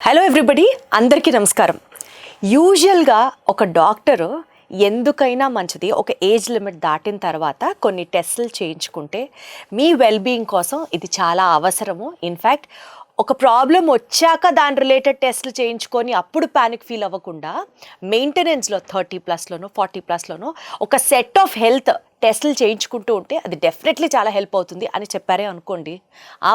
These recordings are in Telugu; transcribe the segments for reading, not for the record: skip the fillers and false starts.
హలో ఎవ్రీబడి, అందరికీ నమస్కారం. యూజువల్గా ఒక డాక్టరు ఎందుకైనా మంచిది ఒక ఏజ్ లిమిట్ దాటిన తర్వాత కొన్ని టెస్టులు చేయించుకుంటే మీ వెల్బీయింగ్ కోసం ఇది చాలా అవసరము. ఇన్ఫ్యాక్ట్ ఒక ప్రాబ్లం వచ్చాక దాని రిలేటెడ్ టెస్టులు చేయించుకొని అప్పుడు ప్యానిక్ ఫీల్ అవ్వకుండా మెయింటెనెన్స్లో 30+లోనో 40+లోనో ఒక సెట్ ఆఫ్ హెల్త్ టెస్టులు చేయించుకుంటూ ఉంటే అది డెఫినెట్లీ చాలా హెల్ప్ అవుతుంది అని చెప్పారే అనుకోండి.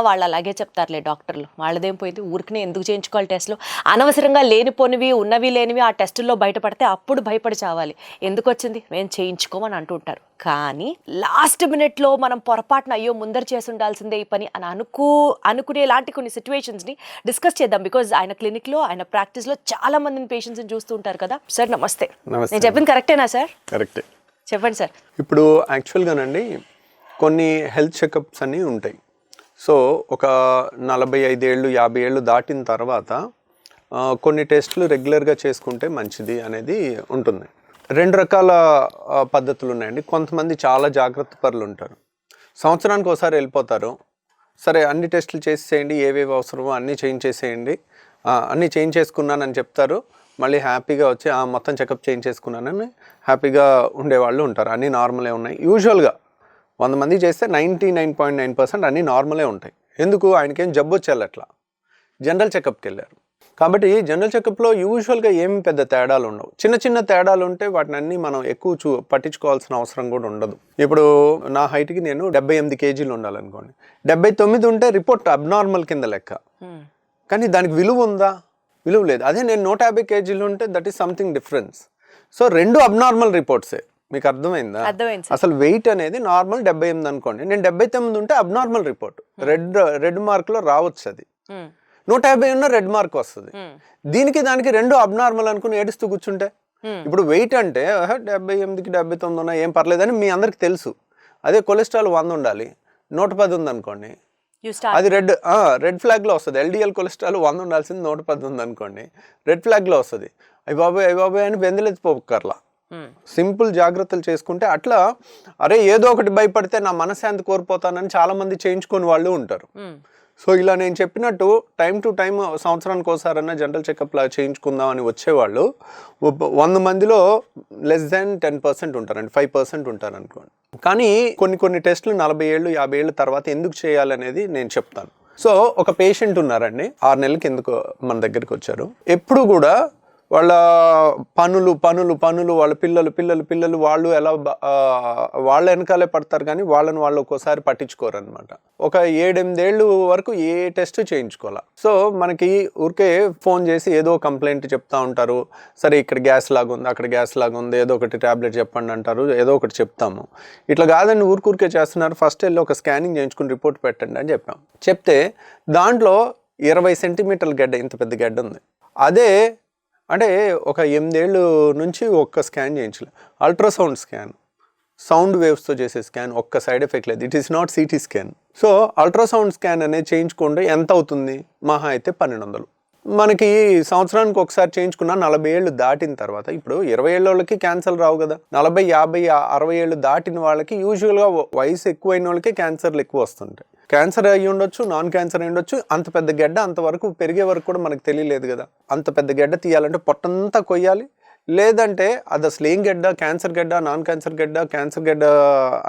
వాళ్ళు అలాగే చెప్తారులే డాక్టర్లు, వాళ్ళదేం పోయింది, ఊరికనే ఎందుకు చేయించుకోవాలి టెస్టులు, అనవసరంగా లేనిపోనివి ఉన్నవి లేనివి ఆ టెస్టుల్లో బయటపడితే అప్పుడు భయపడి చావాలి, ఎందుకు వచ్చింది మేము చేయించుకోమని అంటుంటారు. కానీ లాస్ట్ మినిట్లో మనం పొరపాటున అయ్యో ముందర చేసి ఉండాల్సిందే ఈ పని అని అనుకునేలాంటి కొన్ని సిచ్యువేషన్స్ని డిస్కస్ చేద్దాం. బికాజ్ ఆయన క్లినిక్లో ఆయన ప్రాక్టీస్లో చాలా మందిని పేషెంట్స్ని చూస్తూ ఉంటారు కదా. సార్ నమస్తే. నేను చెప్పింది కరెక్టేనా సార్? కరెక్టే, చెప్పండి సార్. ఇప్పుడు యాక్చువల్గానండి కొన్ని హెల్త్ చెకప్స్ అన్నీ ఉంటాయి. సో ఒక 45 ఏళ్ళు 50 ఏళ్ళు దాటిన తర్వాత కొన్ని టెస్టులు రెగ్యులర్గా చేసుకుంటే మంచిది అనేది ఉంటుంది. 2 రకాల పద్ధతులు ఉన్నాయండి. కొంతమంది చాలా జాగ్రత్త పరులు ఉంటారు, సంవత్సరానికి ఒకసారి వెళ్ళిపోతారు, సరే అన్ని టెస్టులు చేసేయండి, ఏవేవి అవసరమో అన్నీ చేయించేసేయండి, అన్నీ చేయించేసుకున్నానని చెప్తారు, మళ్ళీ హ్యాపీగా వచ్చి మొత్తం చెకప్ చేయించేసుకున్నానని హ్యాపీగా ఉండేవాళ్ళు ఉంటారు. అన్నీ నార్మలే ఉన్నాయి. యూజువల్గా 100 మంది చేస్తే 99.9% అన్నీ నార్మలే ఉంటాయి. ఎందుకు? ఆయనకేం జబ్బు వచ్చేయాలి, అట్లా జనరల్ చెకప్కి వెళ్ళారు కాబట్టి జనరల్ చెకప్లో యూజువల్గా ఏమి పెద్ద తేడాలు ఉండవు. చిన్న చిన్న తేడాలు ఉంటే వాటిని అన్నీ మనం ఎక్కువ పట్టించుకోవాల్సిన అవసరం కూడా ఉండదు. ఇప్పుడు నా హైట్కి నేను 78 కేజీలు ఉండాలనుకోండి, 79 ఉంటే రిపోర్ట్ అబ్నార్మల్ కింద లెక్క, కానీ దానికి విలువ ఉందా? విలువ లేదు. అదే నేను 150 కేజీలు ఉంటే that is something difference. So 2 abnormal రిపోర్ట్సే. మీకు అర్థమైందా? అసలు వెయిట్ అనేది నార్మల్ 78 అనుకోండి, నేను 79 ఉంటే అబ్నార్మల్ రిపోర్ట్, రెడ్ మార్క్లో రావచ్చు. అది 150 ఉన్న రెడ్ మార్క్ వస్తుంది. దీనికి దానికి 2 అబ్నార్మల్ అనుకుని ఏడుస్తూ కూర్చుంటే, ఇప్పుడు వెయిట్ అంటే 78కి 79 ఉన్నా ఏం పర్లేదని మీ అందరికి తెలుసు. అదే కొలెస్ట్రాల్ 100 ఉండాలి, 110 ఉందనుకోండి, అది రెడ్ ఫ్లాగ్లో వస్తుంది. ఎల్డిఎల్ కొలెస్ట్రాల్ 100 ఉండాల్సింది 110 ఉంది అనుకోండి, రెడ్ ఫ్లాగ్లో వస్తుంది. అయ్యి బాబాయ్ అని బెందలెత్తిపోకర్లా. సింపుల్ జాగ్రత్తలు చేసుకుంటే అట్లా, అరే ఏదో ఒకటి భయపడితే నా మనశ్శాంతి కోల్పోతానని చాలామంది చేయించుకొని వాళ్ళు ఉంటారు. సో ఇలా నేను చెప్పినట్టు టైం టు టైం సంవత్సరానికి ఒకసారన్నా జనరల్ చెకప్ లా చేయించుకుందాం అని వచ్చేవాళ్ళు 100 మందిలో లెస్ దాన్ 10% ఉంటారండి, 5% ఉంటారు అనుకోండి. కానీ కొన్ని టెస్టులు 40 ఏళ్ళు 50 ఏళ్ళ తర్వాత ఎందుకు చేయాలనేది నేను చెప్తాను. సో ఒక పేషెంట్ ఉన్నారండి, 6 నెలలకి ఎందుకు మన దగ్గరికి వచ్చారు. ఎప్పుడు కూడా వాళ్ళ పనులు వాళ్ళ పిల్లలు వాళ్ళు ఎలా వాళ్ళ వెనకాలే పడతారు, కానీ వాళ్ళని వాళ్ళు ఒక్కోసారి పట్టించుకోరు అనమాట. ఒక 7-8 ఏళ్ళు వరకు ఏ టెస్ట్ చేయించుకోవాలి. సో మనకి ఊరికే ఫోన్ చేసి ఏదో కంప్లైంట్ చెప్తా ఉంటారు. సరే ఇక్కడ గ్యాస్ లాగా ఉంది, అక్కడ గ్యాస్ లాగా ఉంది, ఏదో ఒకటి ట్యాబ్లెట్ చెప్పండి అంటారు, ఏదో ఒకటి చెప్తాము. ఇట్లా కాదండి, ఊరికే చేస్తున్నారు, ఫస్ట్ వెళ్ళి ఒక స్కానింగ్ చేయించుకుని రిపోర్ట్ పెట్టండి అని చెప్పాం. చెప్తే దాంట్లో 20 సెంటీమీటర్ల గడ్డ, ఇంత పెద్ద గడ్డ ఉంది. అదే అంటే ఒక 8 ఏళ్ళు నుంచి ఒక్క స్కాన్ చేయించలేదు. అల్ట్రాసౌండ్ స్కాన్, సౌండ్ వేవ్స్తో చేసే స్కాన్, ఒక్క సైడ్ ఎఫెక్ట్ లేదు. It is not CT scan. So ultrasound scan అనేది చేయించుకుంటే ఎంత అవుతుంది? మహా అయితే 1200. మనకి సంవత్సరానికి ఒకసారి చేయించుకున్న 40 ఏళ్ళు దాటిన తర్వాత, ఇప్పుడు 20 ఏళ్ళ వాళ్ళకి క్యాన్సర్ రావు కదా, 40, 50, 60 ఏళ్ళు దాటిన వాళ్ళకి యూజువల్గా వయసు ఎక్కువైన వాళ్ళకి క్యాన్సర్లు ఎక్కువ వస్తుంటాయి. క్యాన్సర్ అయ్యి ఉండొచ్చు, నాన్ క్యాన్సర్ అయ్యి ఉండొచ్చు. అంత పెద్ద గడ్డ అంతవరకు పెరిగే వరకు కూడా మనకు తెలియలేదు కదా. అంత పెద్ద గడ్డ తీయాలంటే పొట్టంతా కొయ్యాలి, లేదంటే అది అసలు ఏం గడ్డ, క్యాన్సర్ గడ్డ, నాన్ క్యాన్సర్ గడ్డ, క్యాన్సర్ గడ్డ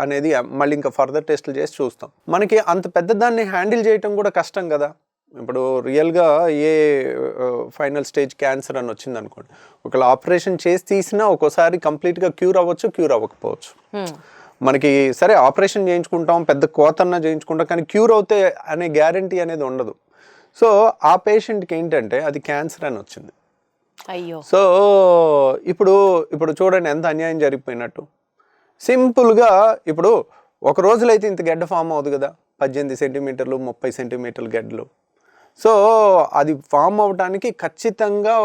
అనేది మళ్ళీ ఇంకా ఫర్దర్ టెస్టులు చేసి చూస్తాం. మనకి అంత పెద్ద దాన్ని హ్యాండిల్ చేయటం కూడా కష్టం కదా. ఇప్పుడు రియల్గా ఏ ఫైనల్ స్టేజ్ క్యాన్సర్ అని వచ్చింది అనుకోండి, ఒకవేళ ఆపరేషన్ చేసి తీసినా ఒక్కోసారి కంప్లీట్గా క్యూర్ అవ్వచ్చు, క్యూర్ అవ్వకపోవచ్చు. మనకి సరే ఆపరేషన్ చేయించుకుంటాం, పెద్ద కోతన్నా చేయించుకుంటాం, కానీ క్యూర్ అవుతే అనే గ్యారంటీ అనేది ఉండదు. సో ఆ పేషెంట్కి ఏంటంటే అది క్యాన్సర్ అని వచ్చింది. అయ్యో. సో ఇప్పుడు చూడండి ఎంత అన్యాయం జరిగిపోయినట్టు. సింపుల్గా ఇప్పుడు ఒక రోజులో అయితే ఇంత గడ్డ ఫామ్ అవుతుంది కదా, 18 సెంటీమీటర్లు 30 సెంటీమీటర్ల గడ్డలు. సో అది ఫామ్ అవడానికి ఖచ్చితంగా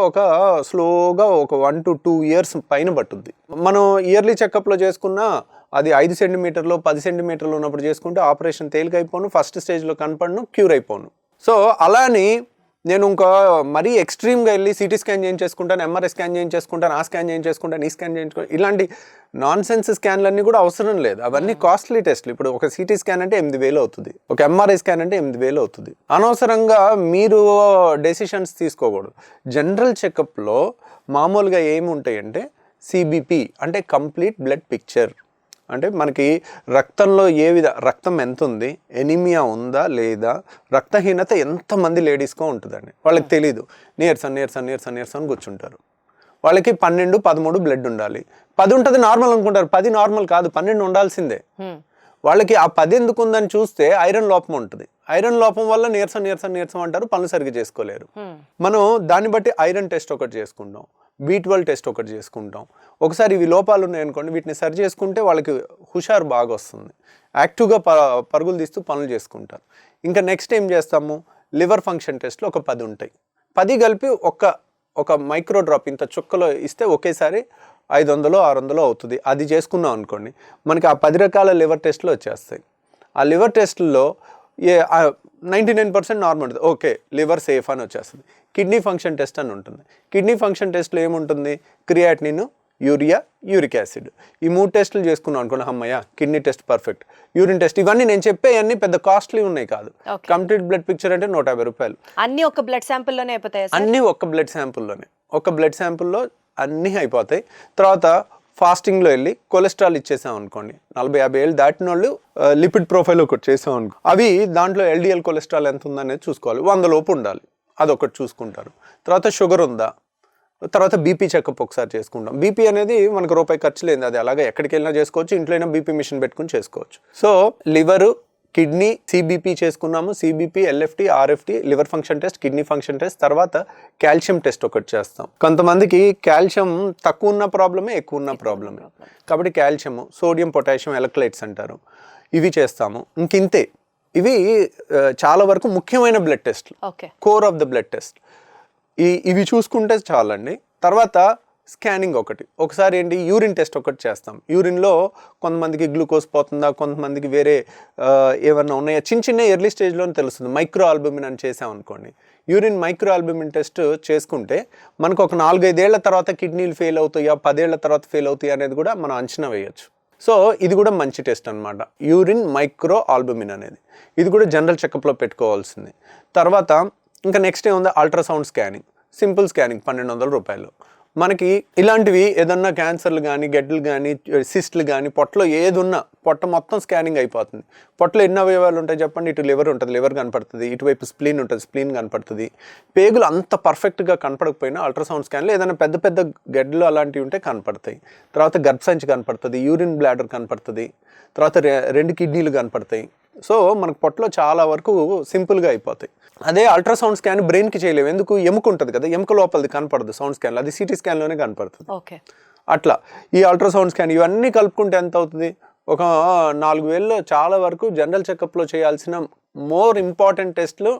స్లోగా ఒక 1 to 2 years పైన పట్టుద్ది. మనం ఇయర్లీ చెకప్లో చేసుకున్నా అది 5 సెంటీమీటర్లు 10 సెంటీమీటర్లు ఉన్నప్పుడు చేసుకుంటే ఆపరేషన్ తేలికైపోను, ఫస్ట్ స్టేజ్లో కనపడను, క్యూర్ అయిపోను. సో అలాని నేను ఇంకా మరీ ఎక్స్ట్రీమ్గా వెళ్ళి సిటీ స్కాన్ చేయించేసుకుంటాను, ఎంఆర్ఐ స్కాన్ చేయించేసుకుంటాను, ఆ స్కాన్ చేయించేసుకుంటాను, ఈ స్కాన్ చేయించుకుంటాను, ఇలాంటి నాన్ సెన్స్ స్కాన్లన్నీ కూడా అవసరం లేదు. అవన్నీ కాస్ట్లీ టెస్ట్లు. ఇప్పుడు ఒక సిటీ స్కాన్ అంటే 8,000 అవుతుంది, ఒక ఎంఆర్ఐ స్కాన్ అంటే 8,000 అవుతుంది. అనవసరంగా మీరు డెసిషన్స్ తీసుకోకూడదు. జనరల్ చెకప్లో మామూలుగా ఏముంటాయంటే సిబిపి అంటే కంప్లీట్ బ్లడ్ పిక్చర్, అంటే మనకి రక్తంలో రక్తం ఎంత ఉంది, ఎనీమియా ఉందా లేదా, రక్తహీనత ఎంతమంది లేడీస్కో ఉంటుందండి. వాళ్ళకి తెలీదు, నీరసం కూర్చుంటారు. వాళ్ళకి 12, 13 బ్లడ్ ఉండాలి. 10 ఉంటుంది నార్మల్ అనుకుంటారు. 10 నార్మల్ కాదు, 12 ఉండాల్సిందే. వాళ్ళకి ఆ 10 ఎందుకు ఉందని చూస్తే ఐరన్ లోపం ఉంటుంది. ఐరన్ లోపం వల్ల నీరసం అంటారు, పనులు సరిగ్గా చేసుకోలేరు. మనం దాన్ని బట్టి ఐరన్ టెస్ట్ ఒకటి చేసుకుంటాం, B12 టెస్ట్ ఒకటి చేసుకుంటాం. ఒకసారి ఇవి లోపాలు ఉన్నాయనుకోండి, వీటిని సరి చేసుకుంటే వాళ్ళకి హుషారు బాగా వస్తుంది, యాక్టివ్గా పరుగులు తీస్తూ పనులు చేసుకుంటారు. ఇంకా నెక్స్ట్ ఏం చేస్తాము, లివర్ ఫంక్షన్ టెస్ట్లు ఒక 10 ఉంటాయి. 10 కలిపి ఒక మైక్రో డ్రాప్ ఇంత చుక్కలో ఇస్తే ఒకేసారి 500, 600 అవుతుంది. అది చేసుకున్నాం అనుకోండి, మనకి ఆ 10 రకాల లివర్ టెస్ట్లు వచ్చేస్తాయి. ఆ లివర్ టెస్టుల్లో 99% నార్మల్ ఉంటుంది, ఓకే లివర్ సేఫ్ అని వచ్చేస్తుంది. కిడ్నీ ఫంక్షన్ టెస్ట్ అని ఉంటుంది. కిడ్నీ ఫంక్షన్ టెస్ట్లో ఏముంటుంది, క్రియాటినిన్, యూరియా, యూరిక్ యాసిడ్, ఈ 3 టెస్టులు చేసుకున్నాం అనుకోండి, అమ్మయ్య kidney test perfect. Urine test, ఇవన్నీ నేను చెప్పే అన్ని పెద్ద కాస్ట్లీ ఉన్నాయి కాదు. కంప్లీట్ బ్లడ్ పిక్చర్ అంటే 150 రూపాయలు. అన్ని ఒక బ్లడ్ శాంపుల్లోనే అయిపోతాయి? అన్నీ ఒక బ్లడ్ శాంపుల్లో అన్నీ అయిపోతాయి. తర్వాత ఫాస్టింగ్లో వెళ్ళి కొలెస్ట్రాల్ ఇచ్చేసాం అనుకోండి, 40-50 ఏళ్ళు దాటిన వాళ్ళు లిపిడ్ ప్రొఫైల్ ఒకటి చేసాం అనుకో, అవి దాంట్లో LDL కొలెస్ట్రాల్ ఎంత ఉందనేది చూసుకోవాలి, 100 లోపు ఉండాలి, అదొకటి చూసుకుంటారు. తర్వాత షుగర్ ఉందా, తర్వాత బీపీ చెకప్ ఒకసారి చేసుకుంటాం. బీపీ అనేది మనకు రూపాయి ఖర్చు లేదు, అది అలాగే ఎక్కడికి వెళ్ళినా చేసుకోవచ్చు, ఇంట్లో అయినా బీపీ మిషన్ పెట్టుకుని చేసుకోవచ్చు. సో లివరు, కిడ్నీ, సిబిపి చేసుకున్నాము, CBP, LFT, RFT, liver function test, kidney function test. తర్వాత కాల్షియం టెస్ట్ ఒకటి చేస్తాం. కొంతమందికి కాల్షియం తక్కువ ఉన్న ప్రాబ్లమే, ఎక్కువ ఉన్న ప్రాబ్లమే, కాబట్టి కాల్షియం, సోడియం, పొటాషియం ఎలక్ట్రోలైట్స్ అంటారు, ఇవి చేస్తాము. ఇంతే. ఇవి చాలా వరకు ముఖ్యమైన బ్లడ్ టెస్ట్లు, core of the blood test. ఇవి చూసుకుంటే చాలండి. తర్వాత స్కానింగ్ ఒకసారి ఏంటి, యూరిన్ టెస్ట్ ఒకటి చేస్తాం. యూరిన్లో కొంతమందికి గ్లూకోజ్ పోతుందా, కొంతమందికి వేరే ఏమన్నా ఉన్నాయా, చిన్న ఎర్లీ స్టేజ్లోనే తెలుస్తుంది. మైక్రో ఆల్బుమిన్ అని చేసాం అనుకోండి, యూరిన్ మైక్రో ఆల్బుమిన్ టెస్ట్ చేసుకుంటే మనకు ఒక 4-5 ఏళ్ల తర్వాత కిడ్నీలు ఫెయిల్ అవుతాయా, 10 ఏళ్ల తర్వాత ఫెయిల్ అవుతాయా అనేది కూడా మనం అంచనా వేయచ్చు. సో ఇది కూడా మంచి టెస్ట్ అనమాట, యూరిన్ మైక్రో ఆల్బుమిన్ అనేది. ఇది కూడా జనరల్ చెకప్లో పెట్టుకోవాల్సింది. తర్వాత ఇంకా నెక్స్ట్ ఏముంది, అల్ట్రాసౌండ్ స్కానింగ్, సింపుల్ స్కానింగ్ 1200 రూపాయలు. మనకి ఇలాంటివి ఏదన్నా క్యాన్సర్లు కానీ, గడ్డలు కానీ, సిస్ట్లు కానీ, పొట్టలో ఏది ఉన్నా పొట్ట మొత్తం స్కానింగ్ అయిపోతుంది. పొట్టలో ఎన్ని అవయవాలు ఉంటాయి చెప్పండి, ఇటు లివర్ ఉంటుంది, లివర్ కనపడుతుంది, ఇటువైపు స్ప్లీన్ ఉంటుంది, స్ప్లీన్ కనపడుతుంది. పేగులు అంత పర్ఫెక్ట్గా కనపడకపోయినా అల్ట్రాసౌండ్ స్కాన్లో ఏదైనా పెద్ద గడ్డలు అలాంటివి ఉంటే కనపడతాయి. తర్వాత గర్భసంచి కనపడుతుంది, యూరిన్ బ్లాడర్ కనపడుతుంది, తర్వాత 2 కిడ్నీలు కనపడతాయి. సో మనకు పొట్టలో చాలా వరకు సింపుల్గా అయిపోతాయి. అదే అల్ట్రాసౌండ్ స్కాన్ బ్రెయిన్కి చేయలేము, ఎందుకు, ఎముక ఉంటుంది కదా, ఎముక లోపలిది కనపడదు సౌండ్ స్కాన్లో, అది సిటీ స్కాన్లోనే కనపడుతుంది. అట్లా ఈ అల్ట్రాసౌండ్ స్కాన్ ఇవన్నీ కలుపుకుంటే ఎంత అవుతుంది, ఒక 4,000లో చాలా వరకు జనరల్ చెకప్లో చేయాల్సిన మోర్ ఇంపార్టెంట్ టెస్ట్లు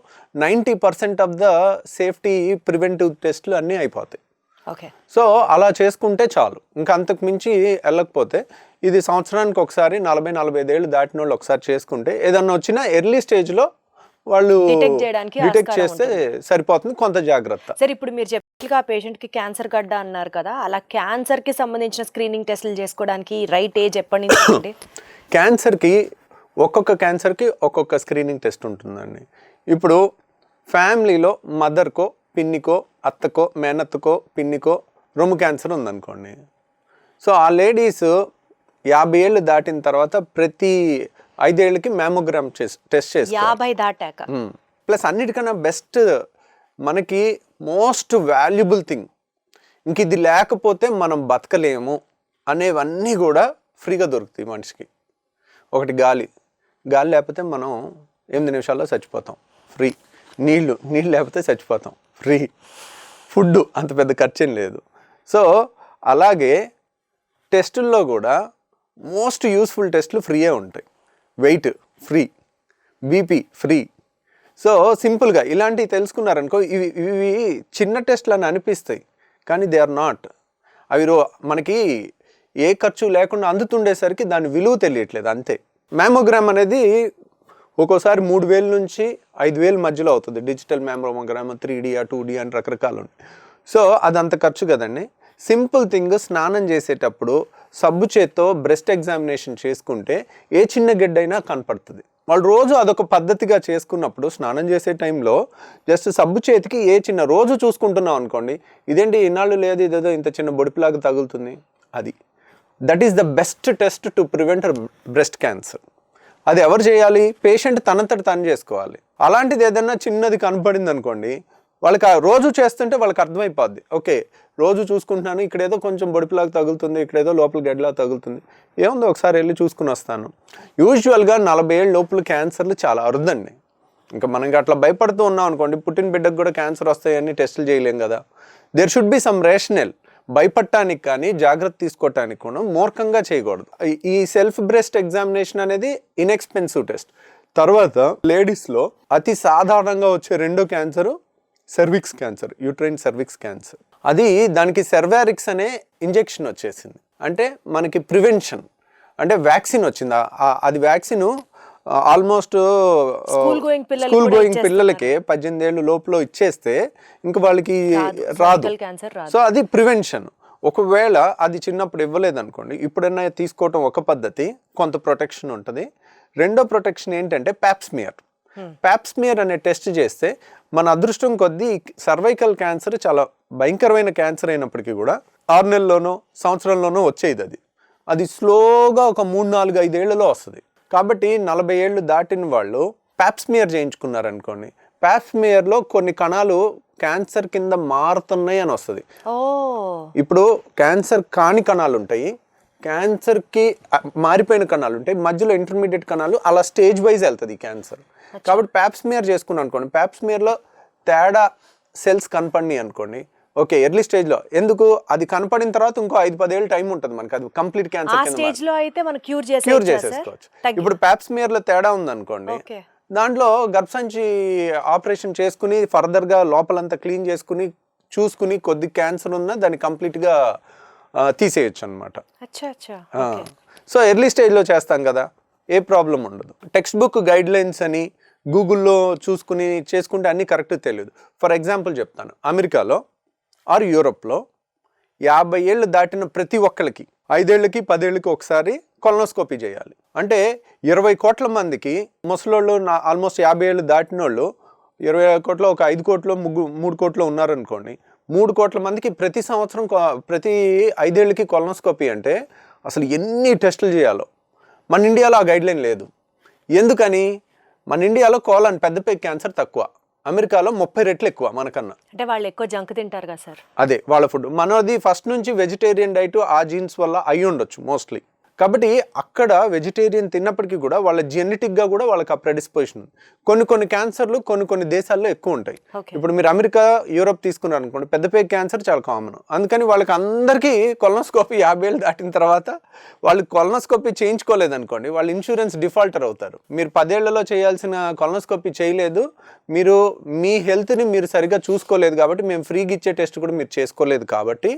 90% ఆఫ్ ద సేఫ్టీ ప్రివెంటివ్ టెస్ట్లు అన్నీ అయిపోతాయి. సో అలా చేసుకుంటే చాలు, ఇంకా అంతకు మించి వెళ్ళకపోతే ఇది సంవత్సరానికి ఒకసారి 40-45 ఏళ్ళు దాటిన వాళ్ళు ఒకసారి చేసుకుంటే ఏదన్నా వచ్చినా ఎర్లీ స్టేజ్లో వాళ్ళు డిటెక్ట్ చేస్తే సరిపోతుంది, కొంత జాగ్రత్త. సరే, ఇప్పుడు మీరు చెప్పినట్లుగా పేషెంట్కి క్యాన్సర్ గడ్డ అన్నారు కదా, అలా క్యాన్సర్కి సంబంధించిన స్క్రీనింగ్ టెస్టులు చేసుకోవడానికి రైట్ ఏజ్ ఎప్పటి నుంచి ఉంది? క్యాన్సర్కి ఒక్కొక్క క్యాన్సర్కి ఒక్కొక్క స్క్రీనింగ్ టెస్ట్ ఉంటుందండి. ఇప్పుడు ఫ్యామిలీలో మదర్కో, పిన్నికో, అత్తకో, మేనత్తకో, పిన్నికో రొమ్ము క్యాన్సర్ ఉందనుకోండి, సో ఆ లేడీస్ 50 ఏళ్ళు దాటిన తర్వాత ప్రతి 5 ఏళ్ళకి మ్యామోగ్రామ్ టెస్ట్ చేస్తారు. 50 దాటాక. ప్లస్ అన్నిటికన్నా బెస్ట్, మనకి మోస్ట్ వాల్యుబుల్ థింగ్, ఇంక ఇది లేకపోతే మనం బతకలేము అనేవన్నీ కూడా ఫ్రీగా దొరుకుతాయి మనిషికి. ఒకటి గాలి లేకపోతే మనం 8 నిమిషాల్లో చచ్చిపోతాం, ఫ్రీ. నీళ్ళు లేకపోతే చచ్చిపోతాం, ఫ్రీ. ఫుడ్ అంత పెద్ద ఖర్చేం లేదు. సో అలాగే టెస్టుల్లో కూడా మోస్ట్ యూస్ఫుల్ టెస్టులు ఫ్రీయే ఉంటాయి. Weight free, BP free. So సింపుల్గా ఇలాంటివి తెలుసుకున్నారనుకో, ఇవి చిన్న టెస్ట్లు అని అనిపిస్తాయి, కానీ దే ఆర్ నాట్. అవి మనకి ఏ ఖర్చు లేకుండా అందుతుండేసరికి దాని విలువ తెలియట్లేదు, అంతే. మ్యామోగ్రామ్ అనేది ఒక్కోసారి 3,000 నుంచి 5,000 మధ్యలో అవుతుంది. డిజిటల్ మ్యామోగ్రామ్ 3D 2D అని రకరకాలు ఉంటాయి. సో అదంత ఖర్చు కదండి. సింపుల్ థింగ్, స్నానం చేసేటప్పుడు సబ్బు చేత్తో బ్రెస్ట్ ఎగ్జామినేషన్ చేసుకుంటే ఏ చిన్న గెడ్డైనా కనపడుతుంది. వాళ్ళు రోజు అదొక పద్ధతిగా చేసుకున్నప్పుడు స్నానం చేసే టైంలో జస్ట్ సబ్బు చేతికి ఏ చిన్న రోజు చూసుకుంటున్నాం అనుకోండి, ఇదేంటి ఇన్నాళ్ళు లేదు, ఇదేదో ఇంత చిన్న బొడిపిలాగా తగులుతుంది, అది that is the best test to prevent breast cancer. అది ఎవరు చేయాలి? పేషెంట్ తనంతట తను చేసుకోవాలి. అలాంటిది ఏదన్నా చిన్నది కనపడింది అనుకోండి, వాళ్ళకి ఆ రోజు చేస్తుంటే వాళ్ళకి అర్థమైపోద్ది, ఓకే రోజు చూసుకుంటున్నాను, ఇక్కడేదో కొంచెం బొడిపిలాగా తగులుతుంది, ఇక్కడేదో లోపల గడ్డలా తగులుతుంది, ఏముందో ఒకసారి వెళ్ళి చూసుకుని వస్తాను. యూజువల్గా 40 ఏళ్ళ లోపల క్యాన్సర్లు చాలా అరుదండి. ఇంకా మనకి అట్లా భయపడుతూ ఉన్నాం అనుకోండి, పుట్టిన బిడ్డకు కూడా క్యాన్సర్ వస్తాయని టెస్టులు చేయలేం కదా. There should be some rational. భయపడటానికి కానీ జాగ్రత్త తీసుకోవటానికి కూడా మూర్ఖంగా చేయకూడదు. ఈ సెల్ఫ్ బ్రెస్ట్ ఎగ్జామినేషన్ అనేది ఇన్ఎక్స్పెన్సివ్ టెస్ట్. తర్వాత లేడీస్లో అతి సాధారణంగా వచ్చే రెండో cancer cervix cancer, uterine cervix cancer. అది దానికి సెర్వారిక్స్ అనే ఇంజెక్షన్ వచ్చేసింది. అంటే మనకి ప్రివెన్షన్, అంటే వ్యాక్సిన్ వచ్చింది. అది వ్యాక్సిన్ ఆల్మోస్ట్ స్కూల్ గోయింగ్ పిల్లలకి 18 ఏళ్ళు లోపల ఇచ్చేస్తే ఇంకా వాళ్ళకి రాదు. సో అది ప్రివెన్షన్. ఒకవేళ అది చిన్నప్పుడు ఇవ్వలేదనుకోండి, ఇప్పుడైనా తీసుకోవటం ఒక పద్ధతి, కొంత ప్రొటెక్షన్ ఉంటుంది. రెండో ప్రొటెక్షన్ ఏంటంటే ప్యాప్స్మియర్. ప్యాప్స్మియర్ అనే టెస్ట్ చేస్తే మన అదృష్టం కొద్దీ సర్వైకల్ క్యాన్సర్ చాలా భయంకరమైన క్యాన్సర్ అయినప్పటికీ కూడా 6 నెలల్లోనో సంవత్సరంలోనో వచ్చేది. అది స్లోగా ఒక 3, 4, 5 ఏళ్లలో వస్తుంది. కాబట్టి 40 ఏళ్ళు దాటిన వాళ్ళు ప్యాప్స్మియర్ చేయించుకున్నారనుకోండి, ప్యాప్స్మియర్లో కొన్ని కణాలు క్యాన్సర్ కింద మారుతున్నాయి అని వస్తుంది. ఇప్పుడు క్యాన్సర్ కాని కణాలు ఉంటాయి, క్యాన్సర్కి మారిపోయిన కణాలు ఉంటాయి, మధ్యలో ఇంటర్మీడియట్ కణాలు, అలా స్టేజ్ వైజ్ వెళ్తుంది ఈ క్యాన్సర్. కాబట్టి ప్యాప్స్మియర్ చేసుకున్నాను అనుకోండి, ప్యాప్స్మియర్లో తేడా సెల్స్ కనపడినాయి అనుకోండి, ఓకే ఎర్లీ స్టేజ్లో. ఎందుకు? అది కనపడిన తర్వాత ఇంకో 5-10 ఏళ్ళు టైం ఉంటుంది మనకి, అది కంప్లీట్ క్యాన్సర్ క్యూర్ చేసేసుకోవచ్చు. ఇప్పుడు ప్యాప్స్మియర్లో తేడా ఉందనుకోండి, దాంట్లో గర్భసంచి ఆపరేషన్ చేసుకుని ఫర్దర్గా లోపలంతా క్లీన్ చేసుకుని చూసుకుని కొద్ది క్యాన్సర్ ఉన్నా దాన్ని కంప్లీట్గా తీసేయచ్చు అనమాట. సో ఎర్లీ స్టేజ్లో చేస్తాం కదా, ఏ ప్రాబ్లం ఉండదు. టెక్స్ట్ బుక్ గైడ్ లైన్స్ అని గూగుల్లో చూసుకుని చేసుకుంటే అన్నీ కరెక్ట్ తెలియదు. ఫర్ ఎగ్జాంపుల్ చెప్తాను, అమెరికాలో ఆర్ యూరోప్లో 50 ఏళ్ళు దాటిన ప్రతి ఒక్కరికి 5 ఏళ్ళకి 10 ఏళ్ళకి ఒకసారి కొలనోస్కోపీ చేయాలి. అంటే 20 కోట్ల మందికి, ముసలోళ్ళు ఆల్మోస్ట్ 50 ఏళ్ళు దాటిన వాళ్ళు 20 కోట్లు, ఒక 5 కోట్లు 3 కోట్లు ఉన్నారనుకోండి, 3 కోట్ల మందికి ప్రతి సంవత్సరం ప్రతి 5 ఏళ్ళకి కొలనోస్కోపీ అంటే అసలు ఎన్ని టెస్టులు చేయాలో. మన ఇండియాలో ఆ గైడ్లైన్ లేదు. ఎందుకని? మన ఇండియాలో కోలన్ పెద్దపై క్యాన్సర్ తక్కువ, అమెరికాలో 30 రెట్లు ఎక్కువ మనకన్నా. అంటే వాళ్ళు ఎక్కువ జంక్ తింటారు కదా సార్. అదే వాళ్ళ ఫుడ్. మనది ఫస్ట్ నుంచి వెజిటేరియన్ డైట్, ఆ జీన్స్ వల్ల అయి ఉండొచ్చు మోస్ట్లీ. కాబట్టి అక్కడ వెజిటేరియన్ తిన్నప్పటికీ కూడా వాళ్ళ జెనెటిక్గా కూడా వాళ్ళకి ఆ ప్రెడిస్పోజిషన్. కొన్ని క్యాన్సర్లు కొన్ని దేశాల్లో ఎక్కువ ఉంటాయి. ఇప్పుడు మీరు అమెరికా, యూరోప్ తీసుకున్నారు అనుకోండి, పెద్దపేగు క్యాన్సర్ చాలా కామన్. అందుకని వాళ్ళకి అందరికీ కొలనోస్కోపీ 50 ఏళ్ళు దాటిన తర్వాత వాళ్ళు కొలనోస్కోపీ చేయించుకోలేదనుకోండి, వాళ్ళు ఇన్సూరెన్స్ డిఫాల్టర్ అవుతారు. మీరు 10 ఏళ్లలో చేయాల్సిన కొలనోస్కోపీ చేయలేదు, మీరు మీ హెల్త్ని మీరు సరిగ్గా చూసుకోలేదు కాబట్టి, మేము ఫ్రీగా ఇచ్చే టెస్ట్ కూడా మీరు చేసుకోలేదు కాబట్టి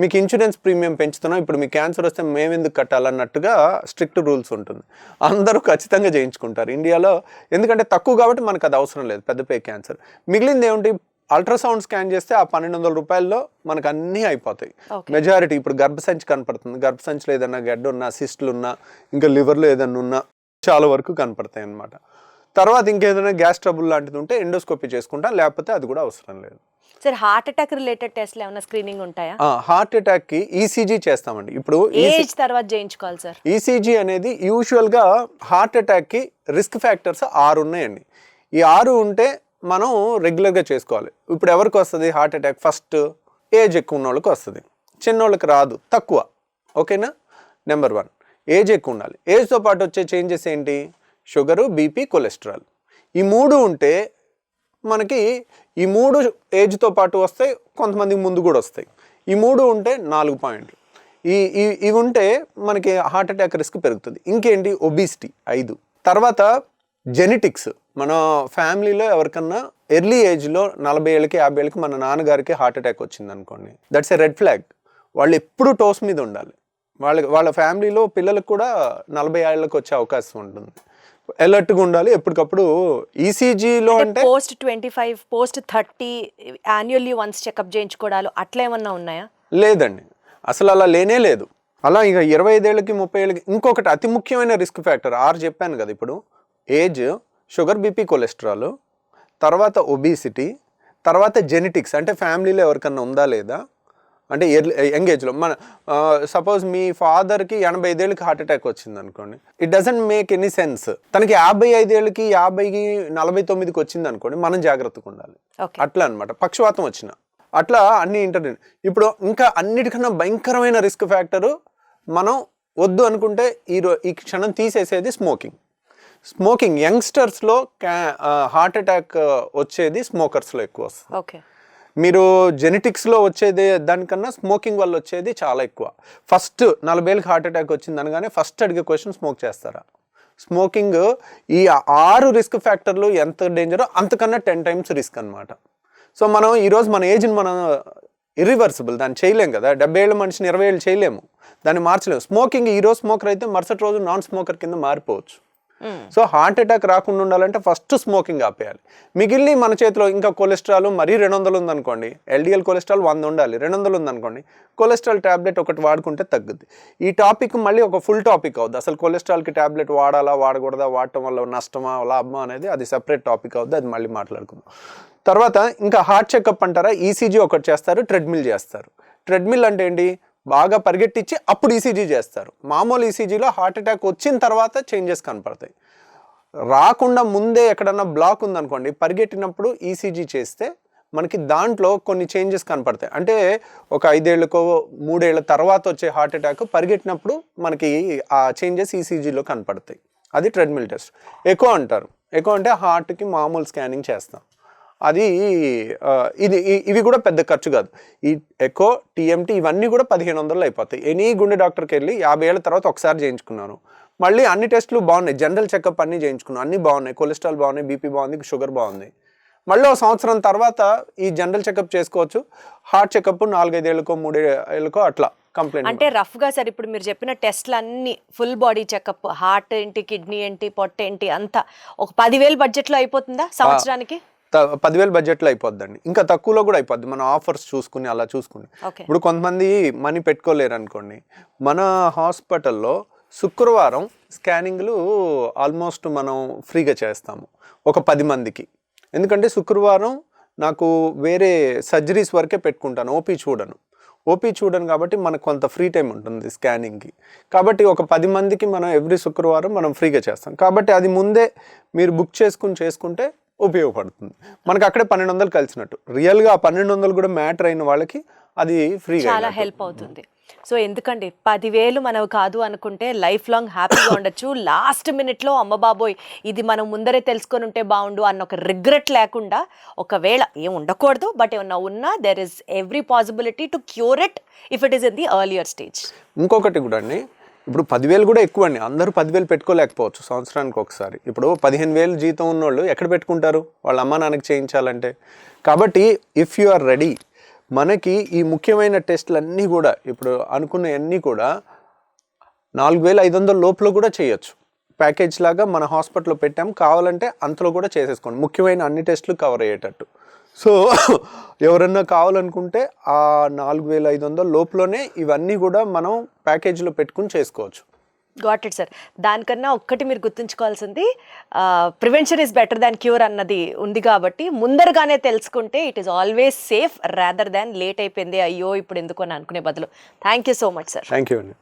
మీకు ఇన్సూరెన్స్ ప్రీమియం పెంచుతున్నాం, ఇప్పుడు మీకు క్యాన్సర్ వస్తే మేము ఎందుకు కట్టాలన్నట్టుగా స్ట్రిక్ట్ రూల్స్ ఉంటుంది. అందరూ ఖచ్చితంగా చేయించుకుంటారు ఇండియాలో, ఎందుకంటే తక్కువ కాబట్టి మనకు అది అవసరం లేదు పెద్దపేగు క్యాన్సర్. మిగిలింది ఏమిటి? అల్ట్రాసౌండ్ స్కాన్ చేస్తే ఆ 1200 రూపాయల్లో మనకు అన్నీ అయిపోతాయి. మెజారిటీ ఇప్పుడు గర్భసంచి కనపడుతుంది, గర్భసంచిలో ఏదన్నా గడ్డ ఉన్నా, సిస్టులు ఉన్నా, ఇంకా లివర్లో ఏదన్నా ఉన్నా చాలా వరకు కనపడతాయి అన్నమాట. తర్వాత ఇంకేదైనా గ్యాస్ ట్రబుల్ లాంటిది ఉంటే ఎండోస్కోపీ చేసుకుంటాం, లేకపోతే అది కూడా అవసరం లేదు. సార్ హార్ట్ అటాక్ రిలేటెడ్ టెస్ట్లు ఏమైనా స్క్రీనింగ్ ఉంటాయా? హార్ట్ అటాక్కి ఈసీజీ చేస్తామండి. ఇప్పుడు ఏజ్ తర్వాత చేయించుకోవాలి సార్. ఈసీజీ అనేది యూజువల్గా హార్ట్ అటాక్కి రిస్క్ ఫ్యాక్టర్స్ 6 ఉన్నాయండి. ఈ 6 ఉంటే మనం రెగ్యులర్గా చేసుకోవాలి. ఇప్పుడు ఎవరికి వస్తుంది హార్ట్ అటాక్? ఫస్ట్ ఏజ్ ఎక్కువ ఉన్న వాళ్ళకి వస్తుంది, చిన్నోళ్ళకి రాదు, తక్కువ. ఓకేనా? నెంబర్ 1 ఏజ్ ఎక్కువ ఉండాలి. ఏజ్తో పాటు వచ్చే చేంజెస్ ఏంటి? Sugar, BP, cholesterol. ఈ 3 ఉంటే మనకి, ఈ 3 ఏజ్తో పాటు వస్తాయి, కొంతమందికి ముందు కూడా వస్తాయి. ఈ 3 ఉంటే 4 పాయింట్లు. ఇవి ఉంటే మనకి హార్ట్ అటాక్ రిస్క్ పెరుగుతుంది. ఇంకేంటి? ఒబిసిటీ 5. తర్వాత జెనెటిక్స్. మన ఫ్యామిలీలో ఎవరికన్నా ఎర్లీ ఏజ్లో 40 ఏళ్ళకి 50 ఏళ్ళకి మన నాన్నగారికి హార్ట్ అటాక్ వచ్చింది అనుకోండి, దట్స్ ఎ రెడ్ ఫ్లాగ్. వాళ్ళు ఎప్పుడు టోస్ మీద ఉండాలి. వాళ్ళ ఫ్యామిలీలో పిల్లలకు కూడా 40 ఏళ్ళకి వచ్చే అవకాశం ఉంటుంది. అలర్ట్గా ఉండాలి ఎప్పటికప్పుడు. ఈసీజీలో అంటే post 25 post 30 annually once checkup చేయించుకోవడాలు అట్లా ఏమన్నా ఉన్నాయా? లేదండి, అసలు అలా లేనే లేదు. అలా ఇక 25 ఏళ్ళకి 30 ఏళ్ళకి ఇంకొకటి అతి ముఖ్యమైన రిస్క్ ఫ్యాక్టర్ 6 చెప్పాను కదా ఇప్పుడు, ఏజ్, షుగర్, బీపీ, కొలెస్ట్రాల్, తర్వాత ఒబీసిటీ, తర్వాత జెనెటిక్స్ అంటే ఫ్యామిలీలో ఎవరికన్నా ఉందా లేదా, అంటే యంగ్ ఏజ్లో మన సపోజ్ మీ ఫాదర్కి 85 ఏళ్ళకి హార్ట్ అటాక్ వచ్చింది అనుకోండి, it doesn't make any sense. తనకి 55 ఏళ్ళకి 50కి 49కి వచ్చింది అనుకోండి, మనం జాగ్రత్తగా ఉండాలి. అట్లా అనమాట. పక్షవాతం వచ్చిన అట్లా అన్ని ఇప్పుడు ఇంకా అన్నిటికన్నా భయంకరమైన రిస్క్ ఫ్యాక్టరు మనం వద్దు అనుకుంటే ఈ క్షణం తీసేసేది స్మోకింగ్. యంగ్స్టర్స్లో హార్ట్ అటాక్ వచ్చేది స్మోకర్స్లో ఎక్కువ వస్తుంది. ఓకే, మీరు జెనెటిక్స్లో వచ్చేది దానికన్నా స్మోకింగ్ వల్ల వచ్చేది చాలా ఎక్కువ. ఫస్ట్ 40 ఏళ్ళకి హార్ట్ అటాక్ వచ్చింది అనగానే ఫస్ట్ అడిగే క్వశ్చన్ స్మోక్ చేస్తారా? స్మోకింగ్ ఈ 6 రిస్క్ ఫ్యాక్టర్లు ఎంత డేంజరో అంతకన్నా 10 times రిస్క్ అనమాట. సో మనం ఈరోజు మన ఏజ్ని మనం ఇర్రివర్సిబుల్ దాన్ని చేయలేం కదా. 70 ఏళ్ళ మనిషిని 20 ఏళ్ళు చేయలేము, దాన్ని మార్చలేము. స్మోకింగ్ ఈరోజు స్మోకర్ అయితే మరుసటి రోజు నాన్ స్మోకర్ కింద మారిపోవచ్చు. సో హార్ట్ అటాక్ రాకుండా ఉండాలంటే ఫస్ట్ స్మోకింగ్ ఆపేయాలి. మిగిలిన మన చేతిలో ఇంకా కొలెస్ట్రాల్ మరీ 200 ఉందనుకోండి, ఎల్డిఎల్ కొలెస్ట్రాల్ 100 ఉండాలి, 200 ఉందనుకోండి, కొలెస్ట్రాల్ ట్యాబ్లెట్ ఒకటి వాడుకుంటే తగ్గుద్ది. ఈ టాపిక్ మళ్ళీ ఒక ఫుల్ టాపిక్ అవుద్ది. అసలు కొలెస్ట్రాల్కి ట్యాబ్లెట్ వాడాలా వాడకూడదా, వాడటం వల్ల నష్టమా లాభమా అనేది అది సెపరేట్ టాపిక్ అవుద్ది, అది మళ్ళీ మాట్లాడుకుందాం. తర్వాత ఇంకా హార్ట్ చెకప్ అంటారా, ఈసీజీ ఒకటి చేస్తారు, ట్రెడ్మిల్ చేస్తారు. ట్రెడ్మిల్ అంటే ఏంటి, బాగా పరిగెట్టించి అప్పుడు ఈసీజీ చేస్తారు. మామూలు ఈసీజీలో హార్ట్ అటాక్ వచ్చిన తర్వాత చేంజెస్ కనపడతాయి. రాకుండా ముందే ఎక్కడన్నా బ్లాక్ ఉందనుకోండి, పరిగెట్టినప్పుడు ఈసీజీ చేస్తే మనకి దాంట్లో కొన్ని చేంజెస్ కనపడతాయి. అంటే ఒక 5 ఏళ్ళకో 3 ఏళ్ళ తర్వాత వచ్చే హార్ట్ అటాక్ పరిగెట్టినప్పుడు మనకి ఆ చేంజెస్ ఈసీజీలో కనపడతాయి. అది ట్రెడ్మిల్ టెస్ట్. ఎకో అంటారు. ఎకో అంటే హార్ట్కి మామూలు స్కానింగ్ చేస్తాం. అది ఇవి కూడా పెద్ద ఖర్చు కాదు. ఈ ఎకో, టీఎంటీ ఇవన్నీ కూడా 1500 అయిపోతాయి. ఎనీ గుండె డాక్టర్కి వెళ్ళి 50 ఏళ్ళ తర్వాత ఒకసారి చేయించుకున్నాను, మళ్ళీ అన్ని టెస్టులు బాగున్నాయి, జనరల్ చెకప్ అన్నీ చేయించుకున్నాను, అన్నీ బాగున్నాయి, కొలెస్ట్రాల్ బాగున్నాయి, బీపీ బాగుంది, షుగర్ బాగుంది, మళ్ళీ 1 సంవత్సరం తర్వాత ఈ జనరల్ చెకప్ చేసుకోవచ్చు. హార్ట్ చెకప్ 4-5 ఏళ్ళకో 3 ఏళ్ళకో అట్లా కంప్లైంట్. అంటే రఫ్గా సార్ ఇప్పుడు మీరు చెప్పిన టెస్ట్లు అన్ని ఫుల్ బాడీ చెకప్, హార్ట్ ఏంటి, కిడ్నీ ఏంటి, పొట్ట ఏంటి అంతా ఒక 10,000 బడ్జెట్లో అయిపోతుందా సంవత్సరానికి? 10,000 బడ్జెట్లో అయిపోద్దండి, ఇంకా తక్కువలో కూడా అయిపోద్ది. మన ఆఫర్స్ చూసుకుని అలా చూసుకుని. ఇప్పుడు కొంతమంది మనీ పెట్టుకోలేరు అనుకోండి, మన హాస్పిటల్లో శుక్రవారం స్కానింగ్లు ఆల్మోస్ట్ మనం ఫ్రీగా చేస్తాము ఒక 10 మందికి. ఎందుకంటే శుక్రవారం నాకు వేరే సర్జరీస్ వరకే పెట్టుకుంటాను, ఓపీ చూడను కాబట్టి మనకు కొంత ఫ్రీ టైం ఉంటుంది స్కానింగ్కి. కాబట్టి ఒక 10 మందికి మనం ఎవ్రీ శుక్రవారం మనం ఫ్రీగా చేస్తాం. కాబట్టి అది ముందే మీరు బుక్ చేసుకుంటే ఉపయోగపడుతుంది. మనకు అక్కడే 1200 కలిసినట్టు. రియల్గా ఆ 1200 కూడా మ్యాటర్ అయిన వాళ్ళకి అది ఫ్రీగా చాలా హెల్ప్ అవుతుంది. సో ఎందుకండి 10,000 మనవి కాదు అనుకుంటే లైఫ్ లాంగ్ హ్యాపీగా ఉండొచ్చు. లాస్ట్ మినిట్లో అమ్మ బాబోయ్ ఇది మనం ముందరే తెలుసుకొని ఉంటే బాగుండు అన్న ఒక రిగ్రెట్ లేకుండా, ఒకవేళ ఏం ఉండకూడదు బట్ ఏమన్నా ఉన్నా there is every possibility to cure it if it is in the earlier stage. ఇంకొకటి కూడా అండి, ఇప్పుడు 10,000 కూడా ఎక్కువ అండి. అందరూ 10,000 పెట్టుకోలేకపోవచ్చు సంవత్సరానికి ఒకసారి. ఇప్పుడు 15,000 జీతం ఉన్నోళ్ళు ఎక్కడ పెట్టుకుంటారు వాళ్ళ అమ్మ నాన్నకి చేయించాలంటే? కాబట్టి ఇఫ్ యు ఆర్ రెడీ, మనకి ఈ ముఖ్యమైన టెస్టులు అన్నీ కూడా ఇప్పుడు అనుకున్నవన్నీ కూడా 4,500 లోపల కూడా చేయొచ్చు. ప్యాకేజ్ లాగా మన హాస్పిటల్లో పెట్టాం, కావాలంటే అంతలో కూడా చేసేసుకోండి, ముఖ్యమైన అన్ని టెస్టులు కవర్ అయ్యేటట్టు. సో ఎవరన్నా కావాలనుకుంటే ఆ 4,500 లోపలనే ఇవన్నీ కూడా మనం ప్యాకేజీలో పెట్టుకుని చేసుకోవచ్చు. Got it sir. దానికన్నా ఒక్కటి మీరు గుర్తుంచుకోవాల్సింది, prevention is better than cure అన్నది ఉంది. కాబట్టి ముందరగానే తెలుసుకుంటే it is always safe rather than late అయిపోయింది అయ్యో ఇప్పుడు ఎందుకు అని అనుకునే బదులు. Thank you so much sir. Thank you అండి.